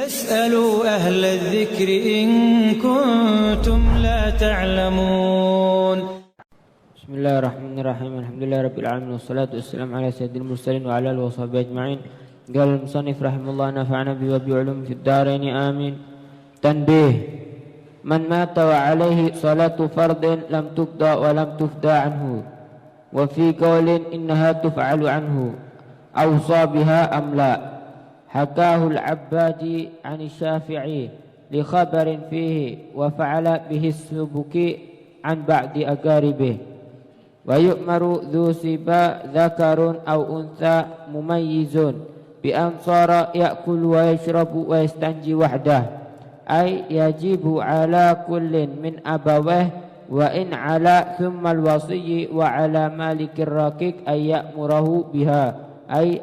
فاسألوا أهل الذكر إن كنتم لا تعلمون. بسم الله الرحمن الرحيم. الحمد لله رب العالمين والصلاة والسلام على سيد المرسلين وعلى آله وصحبه أجمعين. قال المصنف رحمه الله نفعنا به وبعلوم في الدارين آمين. تنبيه: من مات وعليه صلاة فرض لم تقضى ولم تفدى عنه، وفي قول إنها تفعل عنه أوصى بها أم لا. حكاه العبادي عن الشافعي لخبر فيه وفعل به السبكي عن بعض أقاربه. ويؤمر ذو سبا ذكر أو أنثى مميز بأن صار يأكل ويشرب ويستنجي وحده، أي يجب على كل من أبويه، وإن على ثم الوصي وعلى مالك الرقيق أن يأمره بها، أي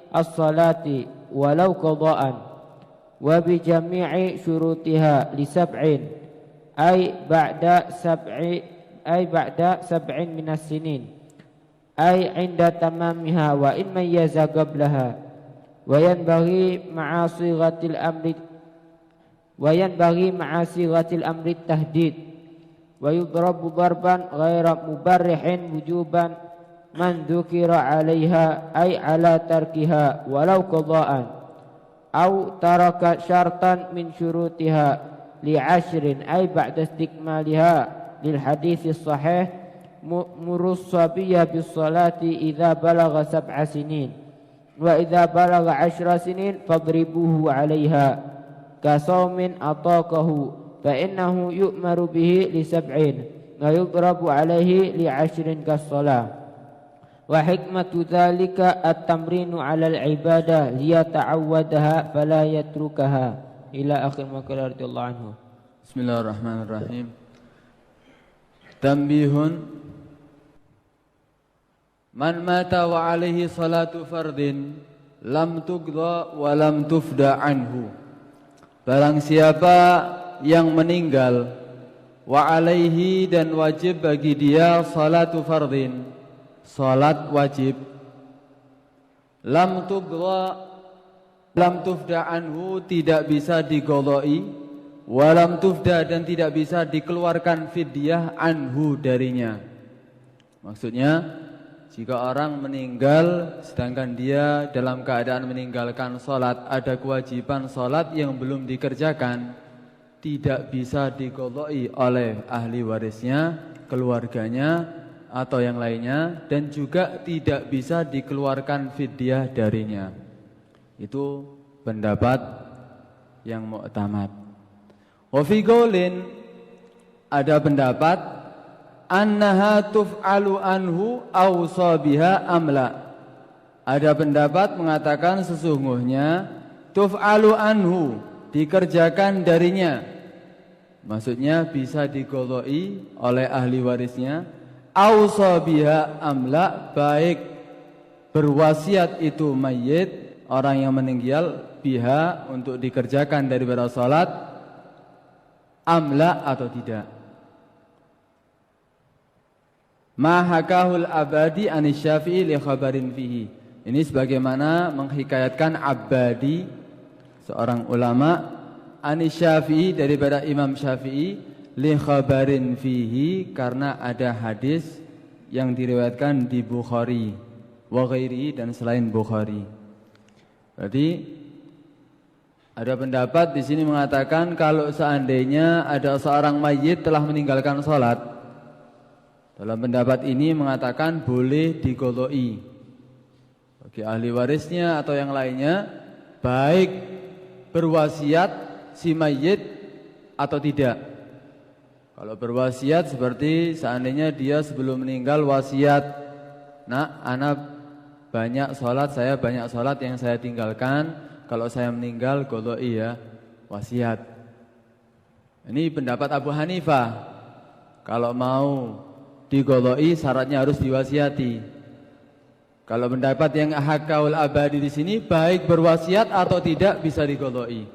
الصلاة ولو قضاء، وبجميع شروطها لسبع، أي بعد سبع من السنين، أي عند تمامها وإن ميز قبلها. وينبغي مع صيغة الأمر التهديد. ويضرب ضربا غير مبرح وجوبا من ذكر عليها، أي على تركها ولو قضاء، أو ترك شرطا من شروطها ل10، أي بعد استكمالها، للحديث الصحيح: مروا الصبي بالصلاة إذا بلغ 7 سنين، وإذا بلغ 10 سنين فاضربوه عليها، كصوم أطاقه، فإنه يؤمر به ل7، ويضرب عليه ل10 كالصلاة. وحكمة ذلك التمرين على العبادة ليتعودها فلا يتركها. إلى آخر ما قال رضي الله عنه. بسم الله الرحمن الرحيم. تنبيه: من مات وعليه صلاة فرض lam tuqda wa lam tufda anhu. Barang siapa yang meninggal wa alaihi dan wajib bagi dia salatu fardin, salat wajib, lam tuqda lam tufda anhu, tidak bisa diqodai, wa lam tufda dan tidak bisa dikeluarkan fidyah anhu darinya. Maksudnya, jika orang meninggal sedangkan dia dalam keadaan meninggalkan sholat, ada kewajiban sholat yang belum dikerjakan, tidak bisa diqodai oleh ahli warisnya, keluarganya atau yang lainnya, dan juga tidak bisa dikeluarkan fidyah darinya. Itu pendapat yang mu'tamad. Wa fi qaulin, ada pendapat annaha tuf'alu anhu awsa biha amla. Ada pendapat mengatakan sesungguhnya tuf'alu anhu, dikerjakan darinya, maksudnya bisa diqodai oleh ahli warisnya. Awsa biha amla, baik berwasiat itu mayit, orang yang meninggal, biha untuk dikerjakan daripada salat, amla atau tidak. Ma hakahul abadi anis syafi'i li khabarin fihi. Ini sebagaimana menghikayatkan Abadi, seorang ulama, anis syafi'i, daripada Imam Syafi'i, li khabarin fihi, karena ada hadis yang diriwayatkan di Bukhari wa ghairihi, dan selain Bukhari. Berarti ada pendapat di sini mengatakan kalau seandainya ada seorang mayit telah meninggalkan salat, dalam pendapat ini mengatakan boleh diqodai bagi ahli warisnya atau yang lainnya, baik berwasiat si mayit atau tidak. Kalau berwasiat seperti seandainya dia sebelum meninggal wasiat, nak, anak banyak sholat, saya banyak sholat yang saya tinggalkan, kalau saya meninggal qodai ya, wasiat. Ini pendapat Abu Hanifah. Kalau mau diqodai syaratnya harus diwasiati. Kalau pendapat yang hakaul abadi di sini, baik berwasiat atau tidak bisa diqodai.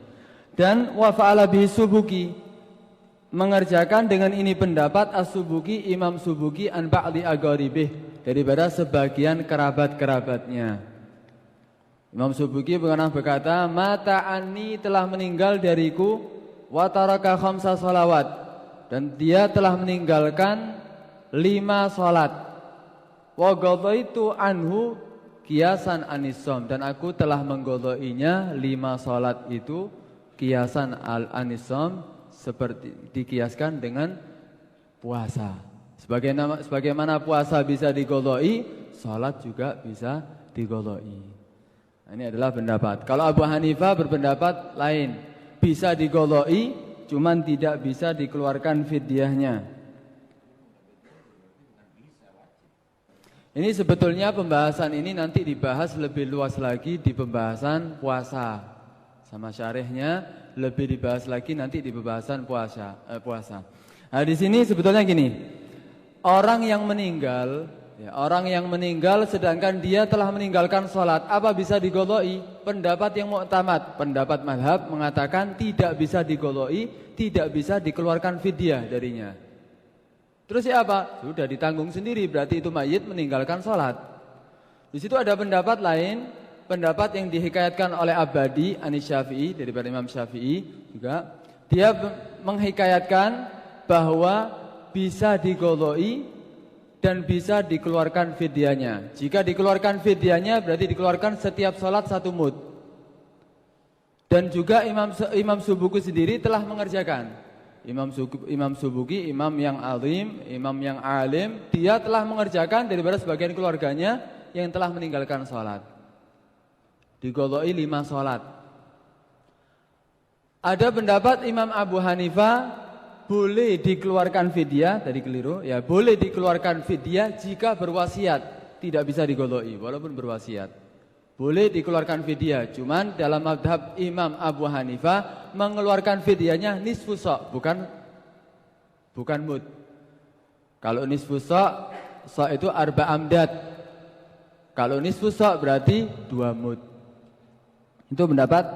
Dan wa fa'ala bihi Subuki, mengerjakan dengan ini pendapat As-Subuki, Imam Subuki, an ba'di agharibih, daripada sebagian kerabat-kerabatnya. Imam Subuki pernah berkata, mata anni telah meninggal dariku, wa taraka khamsa sholawat, dan dia telah meninggalkan 5 sholat. Wa qadaitu anhu kiasan anisom, dan aku telah mengqadainya 5 sholat itu kiasan al-anisom, seperti dikiaskan dengan puasa. Sebagaimana puasa bisa diqadai, sholat juga bisa diqadai. Ini adalah pendapat. Kalau Abu Hanifah berpendapat lain, bisa diqadai, cuman tidak bisa dikeluarkan fidyahnya. Ini sebetulnya pembahasan ini nanti dibahas lebih luas lagi di pembahasan puasa. Sama syarihnya lebih dibahas lagi nanti di pembahasan puasa. Nah, di sini sebetulnya gini. Orang yang meninggal sedangkan dia telah meninggalkan sholat, apa bisa diqadai? Pendapat yang mu'tamad, pendapat mazhab mengatakan tidak bisa diqadai, tidak bisa dikeluarkan fidyah darinya. Terus ya apa? Sudah ditanggung sendiri, berarti itu mayit meninggalkan sholat. Di situ ada pendapat lain, pendapat yang dihikayatkan oleh Abadi Anis Syafi'i, daripada Imam Syafi'i juga. Dia menghikayatkan bahwa bisa diqadai dan bisa dikeluarkan fidyahnya. Jika dikeluarkan fidyahnya berarti dikeluarkan setiap sholat 1 mud. Dan juga Imam Subuki sendiri telah mengerjakan. Imam Subuki, imam yang alim, imam yang alim, dia telah mengerjakan daripada sebagian keluarganya yang telah meninggalkan sholat. Diqadai 5 sholat. Ada pendapat Imam Abu Hanifah, boleh dikeluarkan fidyah, tadi keliru ya, boleh dikeluarkan fidyah jika berwasiat, tidak bisa diqadai walaupun berwasiat. Boleh dikeluarkan fidyah, cuman dalam mazhab Imam Abu Hanifah mengeluarkan fidyahnya nisfu sa', bukan mud. Kalau nisfu sa' itu 4 amdad. Kalau nisfu sa' berarti 2 mud. Itu pendapat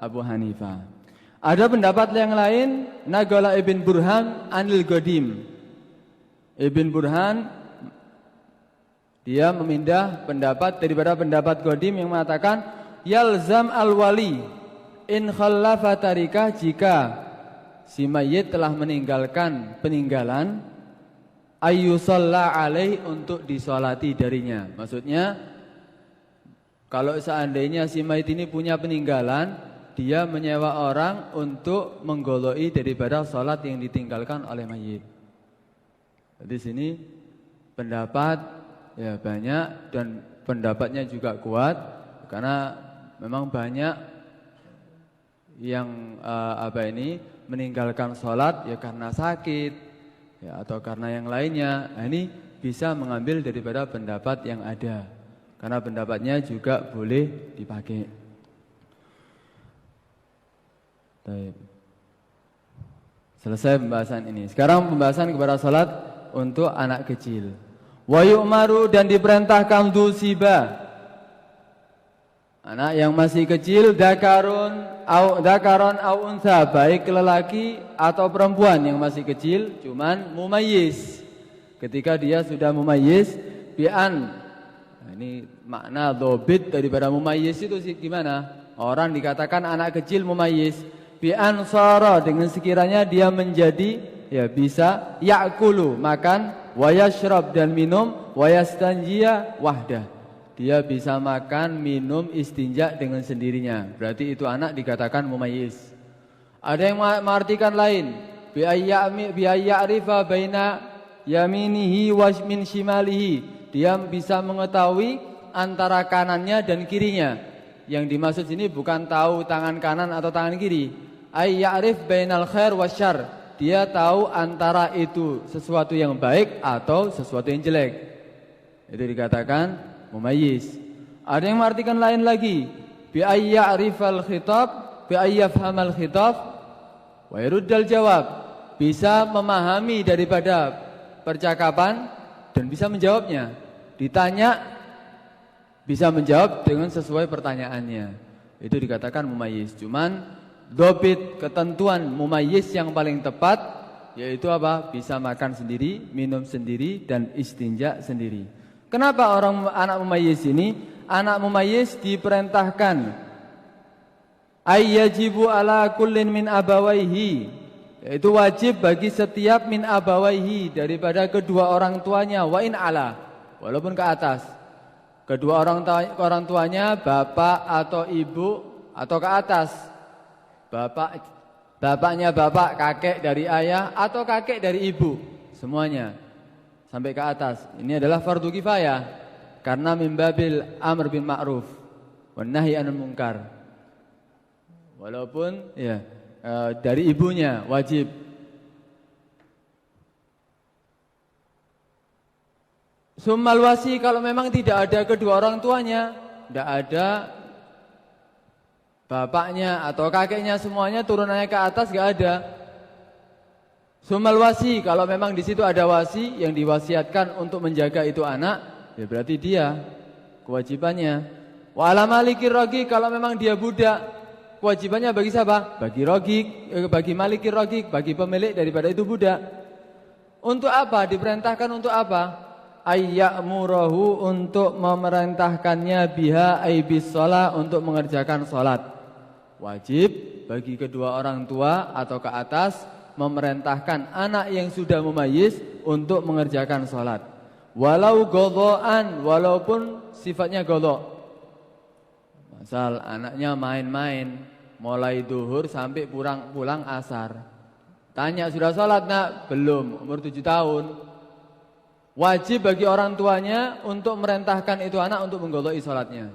Abu Hanifah. Ada pendapat yang lain, Nagala Ibn Burhan Anil Qadim. Ibn Burhan dia memindah pendapat daripada pendapat Qadim yang mengatakan yalzam al-wali in khallafa tarikah, jika si mayit telah meninggalkan peninggalan ayyusalla alaih, untuk disolati darinya. Maksudnya kalau seandainya si mayit ini punya peninggalan, dia menyewa orang untuk mengqadai daripada sholat yang ditinggalkan oleh mayit. Di sini pendapat ya banyak dan pendapatnya juga kuat, karena memang banyak yang meninggalkan sholat ya karena sakit ya atau karena yang lainnya. Nah, ini bisa mengambil daripada pendapat yang ada, karena pendapatnya juga boleh dipakai. Selesai pembahasan ini. Sekarang pembahasan kepada salat untuk anak kecil. Wa yu'maru, dan diperintahkan dusiba, anak yang masih kecil, dakaron au unsa, baik lelaki atau perempuan yang masih kecil, cuman mumayyiz. Ketika dia sudah mumayyiz, bi'an. Nah, ini makna dhobit daripada mumayyiz itu gimana? Orang dikatakan anak kecil mumayyiz, bi'an sara, dengan sekiranya dia menjadi ya bisa ya'kulu, makan, wa yashrab, dan minum, wa yastanjiya wahdah, dia bisa makan, minum, istinja dengan sendirinya. Berarti itu anak dikatakan mumayyiz. Ada yang mengartikan lain, bi'ayya'rifa baina yaminihi wa min shimalihi, dia bisa mengetahui antara kanannya dan kirinya. Yang dimaksud sini bukan tahu tangan kanan atau tangan kiri. Ay ya'rif bainal khair wasyarr, dia tahu antara itu sesuatu yang baik atau sesuatu yang jelek. Itu dikatakan mumayyiz. Ada yang mengartikan lain lagi, bi ay ya'rifal khitab, bi ay yafhamal khitab wa yuruddal jawab, bisa memahami daripada percakapan dan bisa menjawabnya. Ditanya bisa menjawab dengan sesuai pertanyaannya. Itu dikatakan mumayyiz. Cuman dobit, ketentuan mumayyiz yang paling tepat yaitu apa? Bisa makan sendiri, minum sendiri, dan istinja sendiri. Kenapa anak mumayyiz ini? anak mumayyiz diperintahkan ayyajibu ala kullin min abawaihi, yaitu wajib bagi setiap min abawaihi daripada kedua orang tuanya, wa in ala, walaupun ke atas. Kedua orang tuanya bapak atau ibu atau ke atas. Bapaknya bapak, kakek dari ayah atau kakek dari ibu, semuanya sampai ke atas. Ini adalah fardu kifayah karena mimbabil amr bil ma'ruf wan nahi 'anil munkar. Walaupun ya dari ibunya wajib. Summal wasi, kalau memang tidak ada kedua orang tuanya, tidak ada bapaknya atau kakeknya, semuanya turunannya ke atas enggak ada. Summal wasi, kalau memang di situ ada wasi yang diwasiatkan untuk menjaga itu anak, ya berarti dia kewajibannya. Wa ala malikir raqi, kalau memang dia budak, kewajibannya bagi siapa? Bagi raqik, bagi malikir raqik, bagi pemilik daripada itu budak. Untuk apa? Diperintahkan untuk apa? Ayya'murahu, untuk memerintahkannya, biha aibis shalah, untuk mengerjakan salat. Wajib bagi kedua orang tua atau ke atas memerintahkan anak yang sudah mumayyiz untuk mengerjakan salat. Walau qadha'an, walaupun sifatnya qadha'. Misal anaknya main-main mulai duhur sampai pulang asar. Tanya, sudah sholat nak? Belum, umur 7 tahun. Wajib bagi orang tuanya untuk merintahkan itu anak untuk mengqadha'i sholatnya.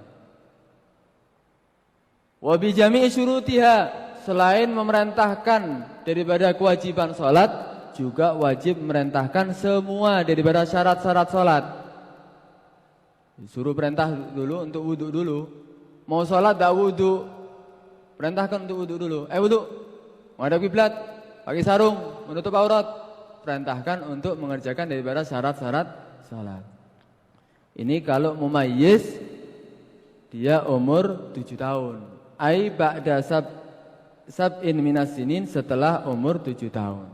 Wa bi jami'i syurutiha, selain memerintahkan daripada kewajiban sholat, juga wajib merintahkan semua daripada syarat-syarat sholat. Disuruh perintah dulu untuk wudhu dulu. Mau sholat tak wudhu, perintahkan untuk wudhu dulu. Wudhu, menghadap kiblat, pakai sarung, menutup aurat, perintahkan untuk mengerjakan daripada syarat-syarat sholat. Ini kalau mumayyiz, dia umur 7 tahun. Ai ba'da sab'in minas sinin, setelah umur 7 tahun.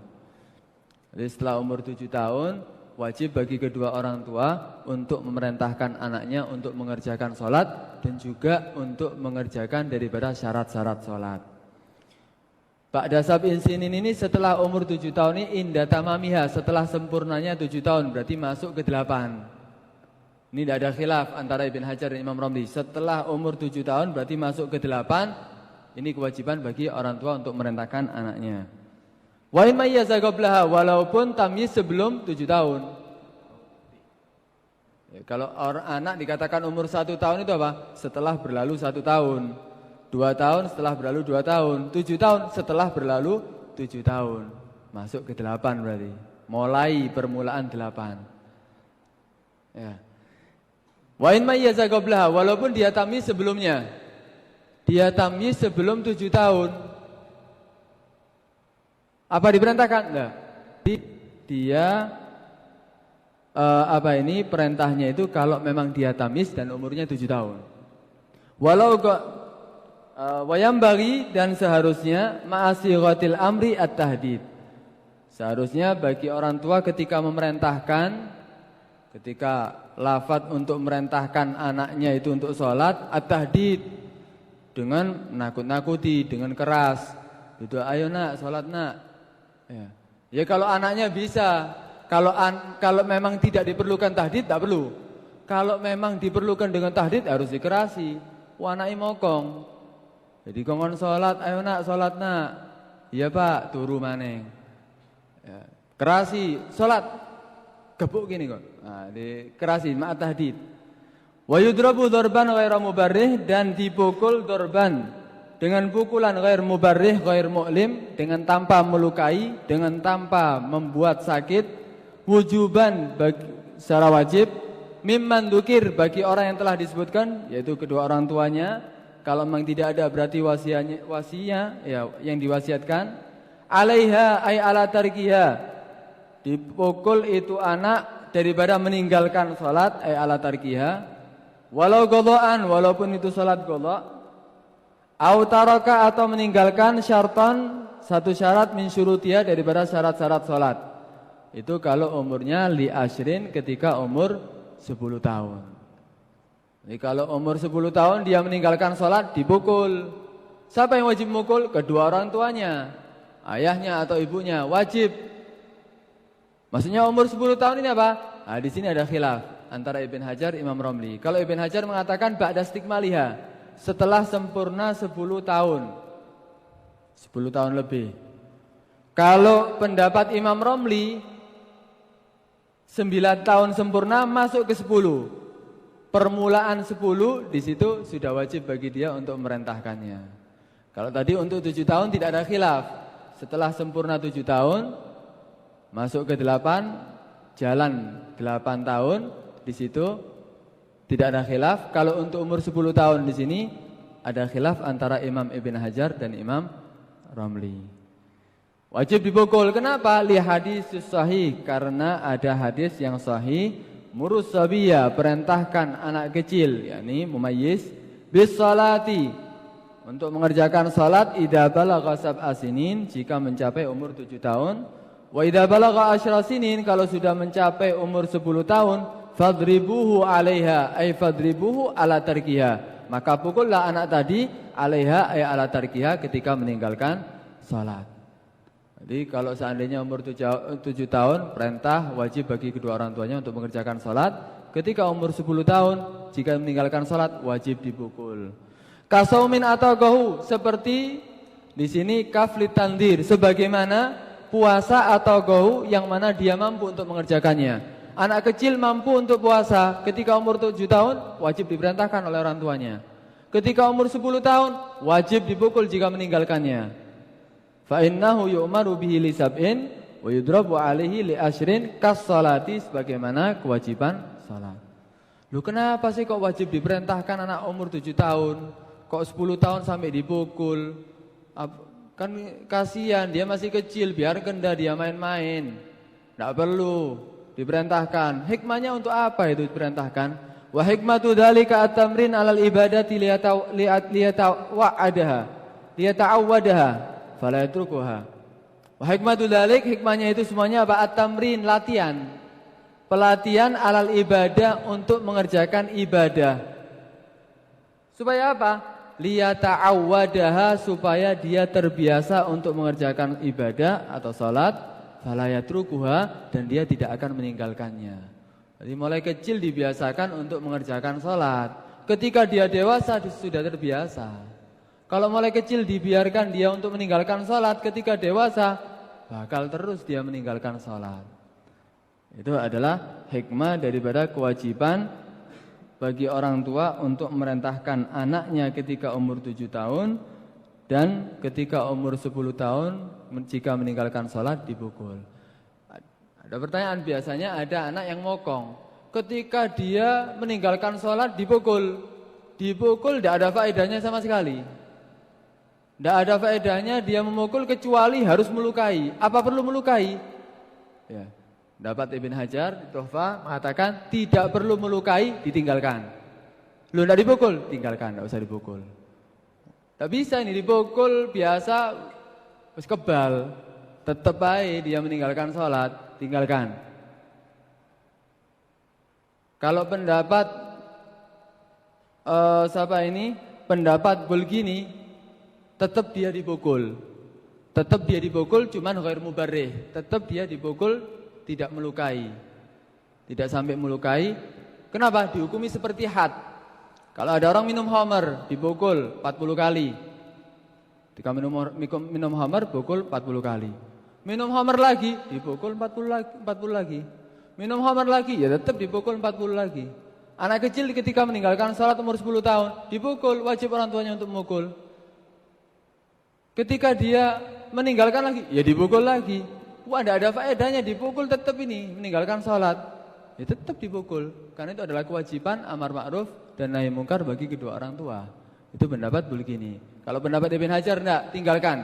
Jadi setelah umur 7 tahun, wajib bagi kedua orang tua untuk memerintahkan anaknya untuk mengerjakan sholat dan juga untuk mengerjakan daripada syarat-syarat sholat. Ba'da sab'in sinin ini setelah umur 7 tahun ini inda tamamiha, setelah sempurnanya 7 tahun, berarti masuk ke 8. Ini tidak ada khilaf antara Ibn Hajar dan Imam Ramli. Setelah umur 7 tahun berarti masuk ke 8. Ini kewajiban bagi orang tua untuk memerintahkan anaknya. Wa in mayyaza qablaha, walaupun tamyiz sebelum 7 tahun. Ya, kalau orang anak dikatakan umur 1 tahun itu apa? Setelah berlalu 1 tahun. 2 tahun setelah berlalu 2 tahun. 7 tahun setelah berlalu 7 tahun. Masuk ke 8 berarti. Mulai permulaan 8. Ya. Wa in mayyaza qablaha, walaupun dia tamyiz sebelumnya. Dia tamyiz sebelum 7 tahun. Apa diperintahkan? Enggak. Dia perintahnya itu kalau memang dia tamyiz dan umurnya 7 tahun. Walau wayambagi, dan seharusnya ma'asighatil amri at-tahdid. Seharusnya bagi orang tua ketika memerintahkan, ketika lafaz untuk memerintahkan anaknya itu untuk sholat, at-tahdid, dengan nakut-nakuti, dengan keras. Itu ayo nak, sholat nak. Ya kalau anaknya bisa, kalau memang tidak diperlukan tahdid tak perlu. Kalau memang diperlukan dengan tahdid harus dikerasi. Wanai mokong. Jadi kongkon sholat, ayo nak sholat nak. Iya pak, turu maneng. Ya. Kerasi, sholat. Gebuk gini kok. Nah, dikerasi ma'at tahdid. Wa yudrabu dorban ghairu mubarrih, dan dipukul dorban dengan pukulan ghair mubarrih, ghair mu'lim, dengan tanpa melukai, dengan tanpa membuat sakit, wujuban secara wajib, mimman dzukir, bagi orang yang telah disebutkan, yaitu kedua orang tuanya. Kalau memang tidak ada berarti wasinya ya yang diwasiatkan. Alaiha ay ala tarkiha, dipukul itu anak daripada meninggalkan salat, ay ala tarkiha. Walau qadha'an, walaupun itu salat qadha'. Au taraka, atau meninggalkan syartan, satu syarat min syurutiha, daripada syarat-syarat salat. Itu kalau umurnya li ashrin, ketika umur 10 tahun. Jadi kalau umur 10 tahun dia meninggalkan sholat, dipukul. Siapa yang wajib memukul? Kedua orang tuanya, ayahnya atau ibunya, wajib. Maksudnya umur 10 tahun ini apa? Nah, di sini ada khilaf antara Ibn Hajar, Imam Romli. Kalau Ibn Hajar mengatakan ba'da stikmaliha, setelah sempurna 10 tahun. 10 tahun lebih. Kalau pendapat Imam Romli, 9 tahun sempurna masuk ke 10. Permulaan 10 di situ sudah wajib bagi dia untuk merentahkannya. Kalau tadi untuk 7 tahun tidak ada khilaf. Setelah sempurna 7 tahun masuk ke 8, jalan 8 tahun di situ tidak ada khilaf. Kalau untuk umur 10 tahun di sini ada khilaf antara Imam Ibn Hajar dan Imam Romli. Wajib dipukul. Kenapa? Li hadis sahih, karena ada hadis yang sahih. Murus sabiyya, perintahkan anak kecil, yakni mumayyiz, bis salati, untuk mengerjakan salat idza balagha sab'a sinin, jika mencapai umur 7 tahun. Wa idza balagha 10 sinin, kalau sudah mencapai umur 10 tahun, fadribuhu 'alaiha, ay fadribuhu ala tarkiha. Maka pukullah anak tadi 'alaiha, ay ala tarkiha, ketika meninggalkan salat. Jadi kalau seandainya umur 7 tahun, perintah wajib bagi kedua orang tuanya untuk mengerjakan sholat. Ketika umur 10 tahun, jika meninggalkan sholat, wajib dipukul. Kasaumin atau gohu, seperti di sini kafli tandir, sebagaimana puasa atau gohu yang mana dia mampu untuk mengerjakannya. Anak kecil mampu untuk puasa, ketika umur 7 tahun, wajib diperintahkan oleh orang tuanya. Ketika umur 10 tahun, wajib dipukul jika meninggalkannya. Fa innahu yu'maru bihi li sab'in wa yudrabu 'alaihi li asyrin kas salati, sebagaimana kewajiban salat. Lu kenapa sih kok wajib diperintahkan anak umur 7 tahun? Kok 10 tahun sampai dipukul? Kan kasihan, dia masih kecil, biarkan dah dia main-main. Enggak perlu diperintahkan. Hikmahnya untuk apa itu diperintahkan? Wa hikmatu dzalika at-tamrin 'alal ibadati liyata'awwadaha fala yatrukuha. Wa hikmatul dzalik, hikmahnya itu semuanya apa? At-tamrin, latihan. Pelatihan alal ibadah, untuk mengerjakan ibadah. Supaya apa? Liyata'awwadaha, supaya dia terbiasa untuk mengerjakan ibadah atau salat, fala yatrukuha, dan dia tidak akan meninggalkannya. Jadi mulai kecil dibiasakan untuk mengerjakan salat. Ketika dia dewasa sudah terbiasa. Kalau mulai kecil dibiarkan dia untuk meninggalkan sholat, ketika dewasa bakal terus dia meninggalkan sholat. Itu adalah hikmah daripada kewajiban bagi orang tua untuk merentahkan anaknya ketika umur 7 tahun, dan ketika umur 10 tahun jika meninggalkan sholat dipukul. Ada pertanyaan, biasanya ada anak yang mokong, ketika dia meninggalkan sholat dipukul. Dipukul tidak ada faedahnya sama sekali. Tidak ada faedahnya dia memukul kecuali harus melukai. Apa perlu melukai? Ya. Dapat Ibn Hajar di Tuhfah mengatakan tidak perlu melukai, ditinggalkan. Lu tidak dipukul, tinggalkan, tidak usah dipukul. Tidak bisa ini dipukul biasa, terus kebal, tetap baik dia meninggalkan sholat, tinggalkan. Kalau pendapat pendapat Bulgini, tetap dia dipukul. Tetap dia dipukul, cuman ghair mubarrih. Tetap dia dipukul, tidak melukai. Tidak sampai melukai. Kenapa? Dihukumi seperti had. Kalau ada orang minum khamar, dipukul 40 kali. Ketika minum khamar, pukul 40 kali. Minum khamar lagi, dipukul 40 lagi. Minum khamar lagi, ya tetap dipukul 40 lagi. Anak kecil ketika meninggalkan salat umur 10 tahun, dipukul, wajib orang tuanya untuk memukul. Ketika dia meninggalkan lagi, ya dipukul lagi. Wah, tidak ada faedahnya dipukul, tetap ini meninggalkan sholat, ya tetap dipukul. Karena itu adalah kewajiban amar ma'ruf dan nahi mungkar bagi kedua orang tua. Itu pendapat Bulgini. Kalau pendapat Ibn Hajar tidak, tinggalkan.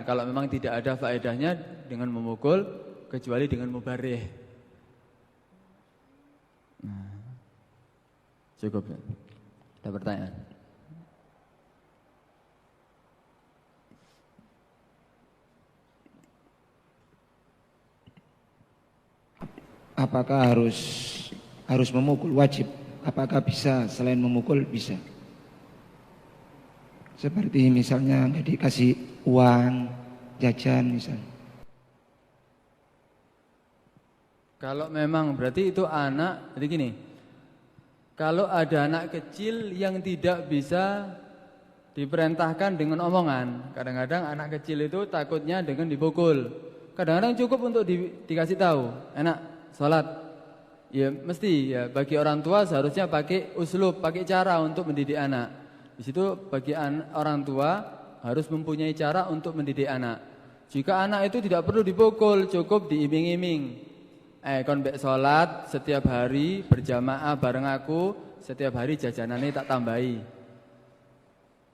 Kalau memang tidak ada faedahnya dengan memukul, kecuali dengan mubarrih. Nah, cukup. Ada pertanyaan? Apakah harus memukul, wajib apakah bisa selain memukul? Bisa. Seperti misalnya nggak dikasih uang, jajan misalnya. Kalau memang berarti itu anak, jadi gini. Kalau ada anak kecil yang tidak bisa diperintahkan dengan omongan, kadang-kadang anak kecil itu takutnya dengan dipukul. Kadang-kadang cukup untuk dikasih tahu, enak sholat. Ya mesti ya bagi orang tua seharusnya pakai uslub, pakai cara untuk mendidik anak. Di situ bagi orang tua harus mempunyai cara untuk mendidik anak. Jika anak itu tidak perlu dipukul, cukup diiming-iming. Kon mbek sholat setiap hari berjamaah bareng aku, setiap hari jajanannya tak tambahi.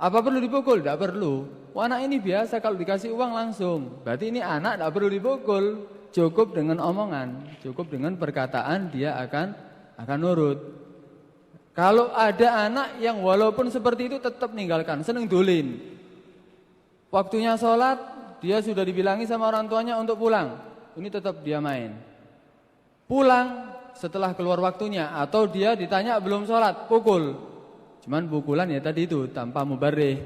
Apa perlu dipukul? Tidak perlu. Anak ini biasa kalau dikasih uang langsung. Berarti ini anak tidak perlu dipukul. Cukup dengan omongan, cukup dengan perkataan dia akan nurut. Kalau ada anak yang walaupun seperti itu tetap meninggalkan, seneng dolin. Waktunya sholat, dia sudah dibilangi sama orang tuanya untuk pulang. Ini tetap dia main. Pulang setelah keluar waktunya atau dia ditanya belum sholat, pukul. Cuman pukulan ya tadi itu tanpa mubarrih,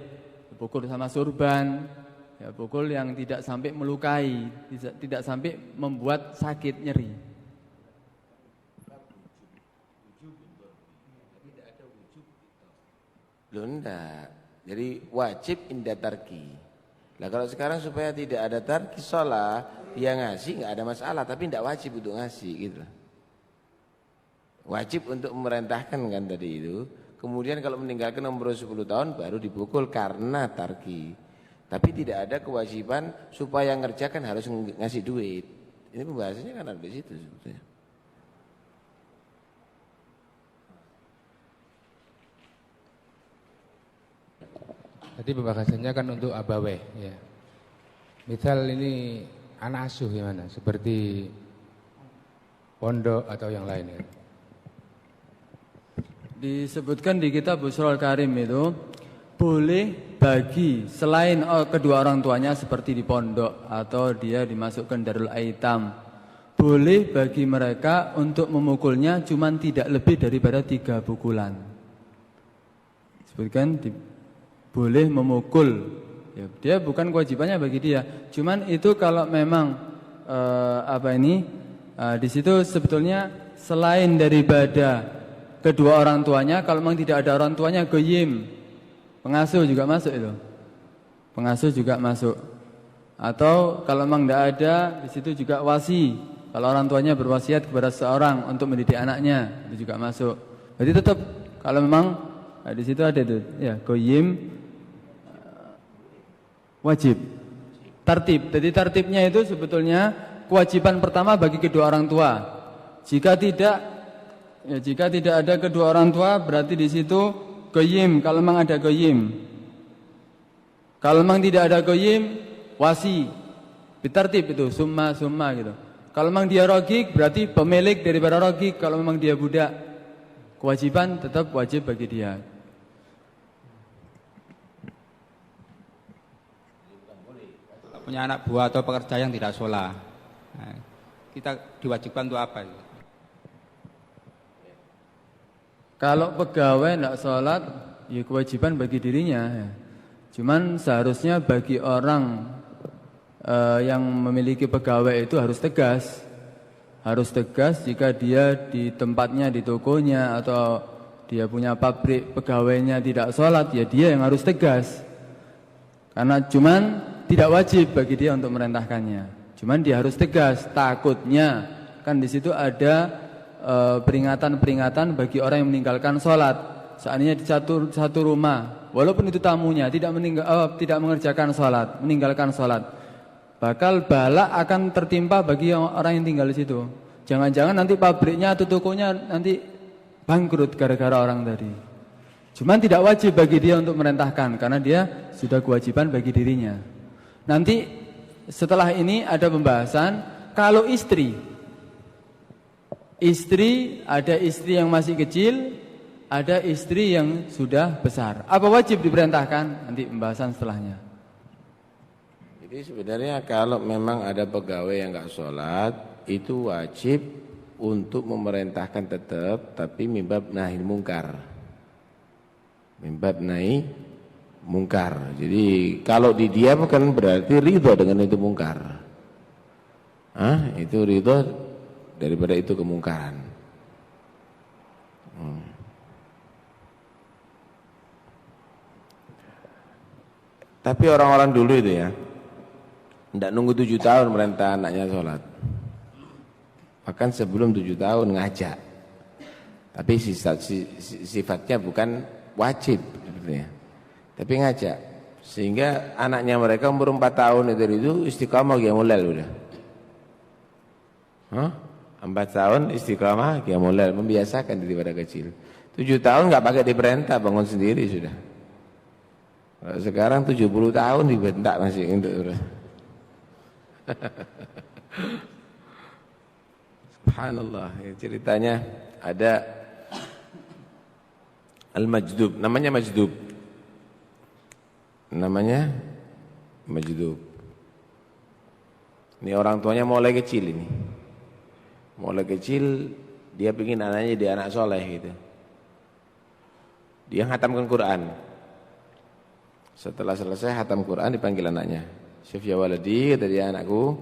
pukul sama surban, ya pukul yang tidak sampai melukai, tidak sampai membuat sakit nyeri. Loh enggak, jadi wajib inda tarki. Lah kalau sekarang supaya tidak ada tarki sholat, dia ngasih nggak ada masalah, tapi tidak wajib untuk ngasih gitu. Wajib untuk memerintahkan kan tadi itu. Kemudian kalau meninggalkan umur 10 tahun baru dipukul karena tarki. Tapi tidak ada kewajiban supaya ngerjakan harus ngasih duit. Ini pembahasannya kan ada di situ sebetulnya. Jadi pembahasannya kan untuk abaweh ya. Misal ini anak asuh gimana? Seperti pondok atau yang lain ya. Disebutkan di kitab Busrul Karim itu boleh bagi selain kedua orang tuanya seperti di pondok atau dia dimasukkan Darul Aitam, boleh bagi mereka untuk memukulnya cuman tidak lebih daripada 3 pukulan. Disebutkan boleh memukul. Ya, dia bukan kewajibannya bagi dia. Cuman itu kalau memang di situ sebetulnya selain daripada kedua orang tuanya, kalau memang tidak ada orang tuanya, goyim, pengasuh juga masuk itu. Pengasuh juga masuk. Atau kalau memang tidak ada, di situ juga wasi. Kalau orang tuanya berwasiat kepada seorang untuk mendidik anaknya, itu juga masuk. Jadi tetap kalau memang di situ ada itu, ya goyim wajib. Tartib. Jadi tartibnya itu sebetulnya kewajiban pertama bagi kedua orang tua. Jika tidak ada kedua orang tua, berarti di situ goyim. Kalau memang ada goyim. Kalau memang tidak ada goyim, wasi. Bitartib itu summa gitu. Kalau memang dia rogik, berarti pemilik daripada rogik. Kalau memang dia budak, kewajiban tetap wajib bagi dia. Punya anak buah atau pekerja yang tidak sholat, nah, kita diwajibkan untuk apa? Kalau pegawai tidak sholat, ya kewajiban bagi dirinya. Cuman seharusnya bagi orang yang memiliki pegawai itu harus tegas. Harus tegas jika dia di tempatnya, di tokonya, atau dia punya pabrik, pegawainya tidak sholat, ya dia yang harus tegas. Karena cuman tidak wajib bagi dia untuk merintahkannya. Cuman dia harus tegas. Takutnya kan di situ ada peringatan-peringatan bagi orang yang meninggalkan sholat. Seandainya di satu rumah, walaupun itu tamunya tidak mengerjakan sholat, meninggalkan sholat, bakal bala akan tertimpa bagi orang yang tinggal di situ. Jangan-jangan nanti pabriknya atau tokonya nanti bangkrut gara-gara orang tadi. Cuman tidak wajib bagi dia untuk merintahkan karena dia sudah kewajiban bagi dirinya. Nanti setelah ini ada pembahasan kalau istri ada istri yang masih kecil, ada istri yang sudah besar. Apa wajib diperintahkan? Nanti pembahasan setelahnya. Jadi sebenarnya kalau memang ada pegawai yang nggak sholat, itu wajib untuk memerintahkan tetap, tapi mimbab nahi mungkar. Mimbab nahi mungkar. Jadi kalau didiamkan berarti ridho dengan itu mungkar. Itu ridho daripada itu kemungkaran. Tapi orang-orang dulu itu ya, tidak nunggu 7 tahun merintah anaknya sholat. Bahkan sebelum 7 tahun ngajak. Tapi sifatnya bukan wajib sebenarnya. Tapi ngajak. Sehingga anaknya mereka umur 4 tahun itu istiqamah qiyamul lail udah. 4 tahun istiqamah qiyamul lail, membiasakan daripada kecil. 7 tahun enggak pakai diperintah, bangun sendiri sudah. Sekarang 70 tahun dibentak masih untuk terus. Subhanallah, ceritanya ada Al-Majdub, namanya Majdub. Namanya Majdub. Ini orang tuanya mulai kecil ini. Mulai kecil dia ingin anaknya jadi anak soleh gitu. Dia khatamkan Quran. Setelah selesai khatam Quran dipanggil anaknya. Syuf ya waladi, kata dia, anakku,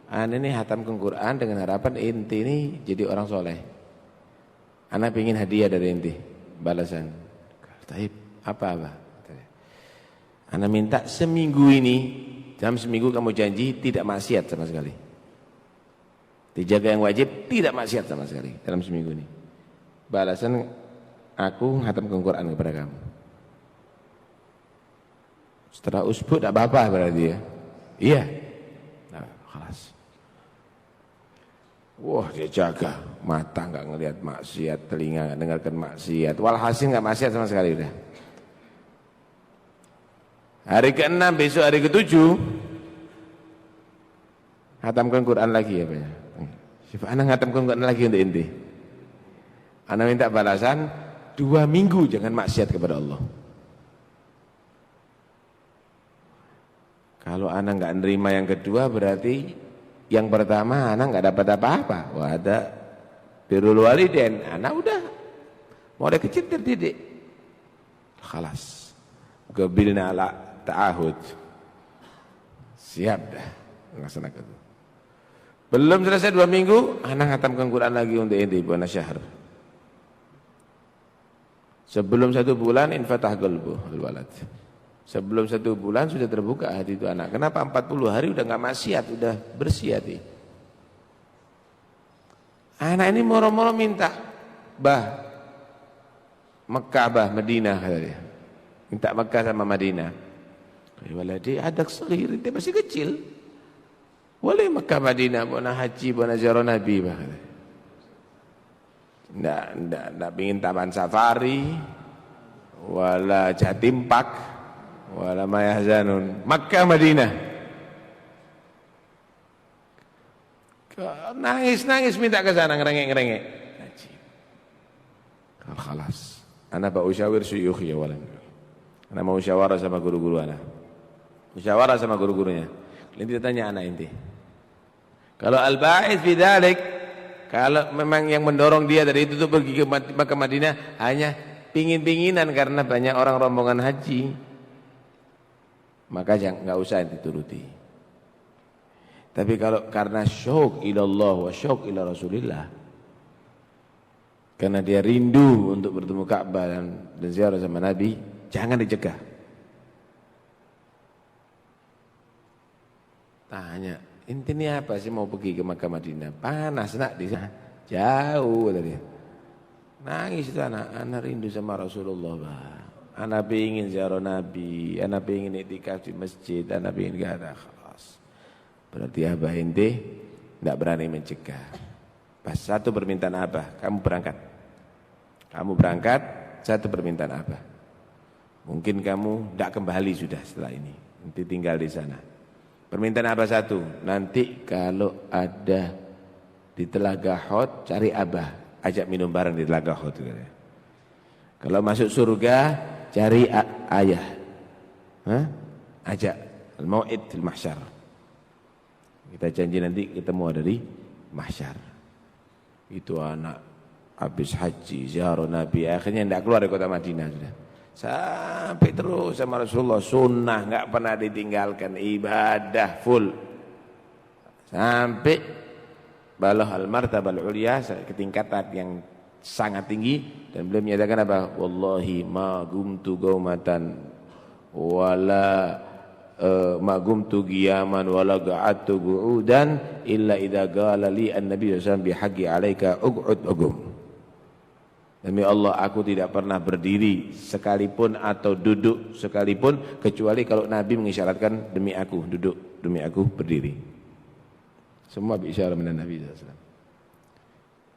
ini khatamkan Quran dengan harapan inti ini jadi orang soleh. Anak ingin hadiah dari inti, balasan. Taib, apa? Anak minta seminggu ini, dalam seminggu kamu janji tidak maksiat sama sekali. Dijaga yang wajib, tidak maksiat sama sekali dalam seminggu ini. Balasan aku khatamkan Quran kepada kamu. Setelah usbud tidak apa-apa berarti ya. Iya. Nah, kelas. Wah, dia jaga, mata enggak ngelihat maksiat, telinga enggak dengarkan maksiat, walhasil enggak maksiat sama sekali udah. Hari ke-6 besok hari ke-7 khatamkan Quran lagi ya Pak. Siapa anak khatamkan Quran lagi untuk inti. Anak minta balasan 2 minggu jangan maksiat kepada Allah. Kalau anak enggak nerima yang kedua berarti yang pertama anak enggak dapat apa-apa. Wah, ada birrul walidain, anak udah mulai kecil terdidik. Khalas. Qabilna ala ta'ahud. Siap dah melaksanakan. Belum selesai 2 minggu, anak khatamkan Quran lagi untuk inti buana syahr. Sebelum 1 bulan infatah qalbu al-walad. Sebelum 1 bulan sudah terbuka hati itu anak. Kenapa 40 hari udah enggak maksiat, udah bersih hati. Anak ini moro-moro minta, Mekah, Madinah kata dia. Minta Mekah sama Madinah. Waladi adak saghir, dia masih kecil. Boleh Mekah Madinah, bona haji, bona ziarah Nabi kata. Enggak pengin taman safari, wala Jatim Park, wala mayahzanun. Makkah Madinah. Nangis minta ke sana ngerengek. Khalas. Ana ba usyawir syuyukhi ya walan. Ana mau musyawarah sama guru-guru ana. Musyawarah sama guru-gurunya. Nanti tanya anak inti. Kalau al-ba'its bidzalik, kalau memang yang mendorong dia dari itu tuh pergi ke Makkah Madinah hanya pingin-pinginan karena banyak orang rombongan haji, maka jangan, enggak usah dituruti. Tapi kalau karena syauq ilallah wa syauq ila Rasulillah, karena dia rindu untuk bertemu Ka'bah dan ziarah sama Nabi, jangan dicegah. Tanya, intinya apa sih mau pergi ke Makkah Madinah? Panas nak di sana, jauh tadi. Nangis itu anak rindu sama Rasulullah, Pak. Anak ingin ziarah Nabi, anak ingin iktikaf di masjid, anak ingin gada khalas. Berarti abah ente tidak berani mencegah. Pas satu permintaan abah, kamu berangkat. Kamu berangkat, satu permintaan abah. Mungkin kamu tidak kembali sudah setelah ini. Nanti tinggal di sana. Permintaan abah satu, nanti kalau ada di Telaga Hod, cari abah, ajak minum bareng di Telaga Hod. Kalau masuk surga, cari ayah, ajak al-mau'id fil mahsyar. Kita janji nanti ketemu ada di mahsyar. Itu anak habis haji, ziarah Nabi, akhirnya tidak keluar dari kota Madinah sudah. Sampai terus sama Rasulullah, sunnah nggak pernah ditinggalkan, ibadah full. Sampai baloh al-martabal ulya, ke tingkatan yang sangat tinggi, dan beliau menyatakan apa? Wallahi ma gumtu gaumatan wala ma gumtu qiyaman wala qa'adtu qu'udan illa idza qala li an-nabi sallallahu alaihi wasallam bihaqqi 'alaika uq'ud. Demi Allah, aku tidak pernah berdiri sekalipun atau duduk sekalipun kecuali kalau Nabi mengisyaratkan demi aku duduk, demi aku berdiri. Semua biisyarat dengan Nabi SAW.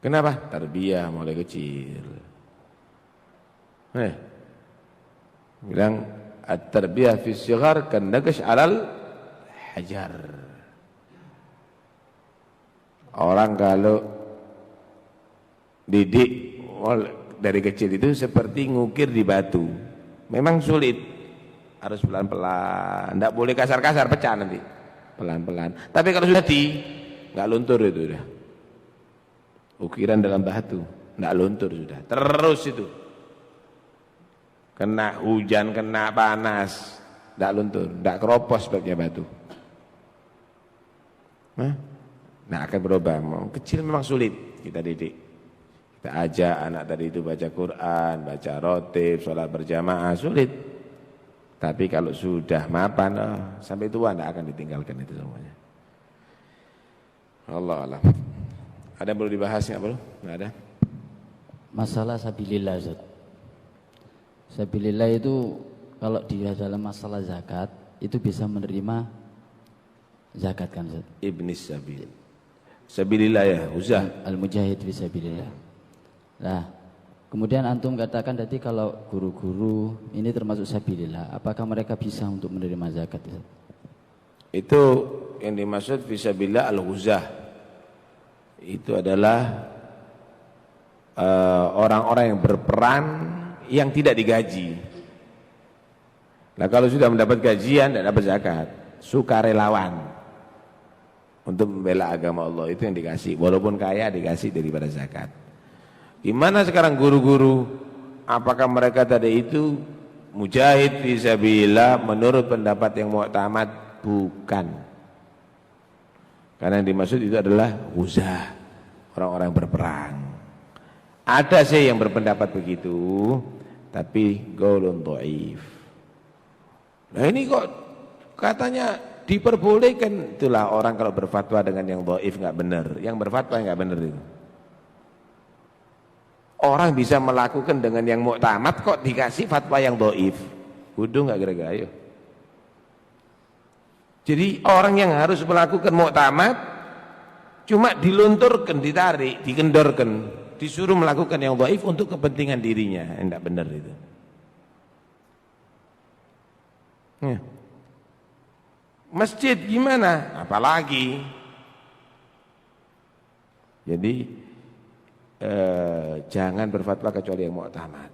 Kenapa? Tarbiyah mulai kecil. Bilang at-tarbiyah fi shighar kan naqash 'alal hajar. Orang kalau didik dari kecil itu seperti ngukir di batu. Memang sulit, harus pelan-pelan, tidak boleh kasar-kasar, pecah nanti. Pelan-pelan. Tapi kalau sudah nggak luntur itu udah. Ukiran dalam batu, nggak luntur sudah. Terus itu. Kena hujan, kena panas, nggak luntur, nggak keropos sebabnya batu. Nah akan berubah. Kecil memang sulit kita didik. Kita ajak anak tadi itu baca Quran, baca rotib, sholat berjamaah, sulit. Tapi kalau sudah mapan, sampai tua tidak akan ditinggalkan itu semuanya. Allah alam. Ada yang perlu dibahas nggak perlu? Nggak ada. Masalah sabilillah, Ustaz. Sabilillah itu kalau di dalam masalah zakat itu bisa menerima zakat kan, Ustaz? Ibnis sabil. Sabilillah ya, uzah. Al-mujahid fi sabilillah. Nah, kemudian antum katakan tadi kalau guru-guru ini termasuk sabilillah, apakah mereka bisa untuk menerima zakat? Itu yang dimaksud fisabilillah al-ghuzah. Itu adalah orang-orang yang berperan yang tidak digaji. Nah, kalau sudah mendapat gajian tidak dapat zakat, sukarelawan untuk membela agama Allah, itu yang dikasih. Walaupun kaya dikasih daripada zakat. Di mana sekarang guru-guru? Apakah mereka tadi itu mujahid fisabilillah menurut pendapat yang mu'tamad? Bukan. Karena yang dimaksud itu adalah ghuzah, orang-orang berperang. Ada sih yang berpendapat begitu, tapi qaulun dhaif. Nah ini kok katanya diperbolehkan. Itulah orang kalau berfatwa dengan yang dhaif enggak benar, yang berfatwa enggak benar itu. Orang bisa melakukan dengan yang muktamad kok dikasih fatwa yang dhaif. Kudu enggak kira-kira ayo. Jadi orang yang harus melakukan muktamad cuma dilunturkan, ditarik, dikendorkan, disuruh melakukan yang dhaif untuk kepentingan dirinya. Enggak benar itu. Ya. Masjid gimana? Apalagi. Jadi jangan berfatwa kecuali yang mu'tamad.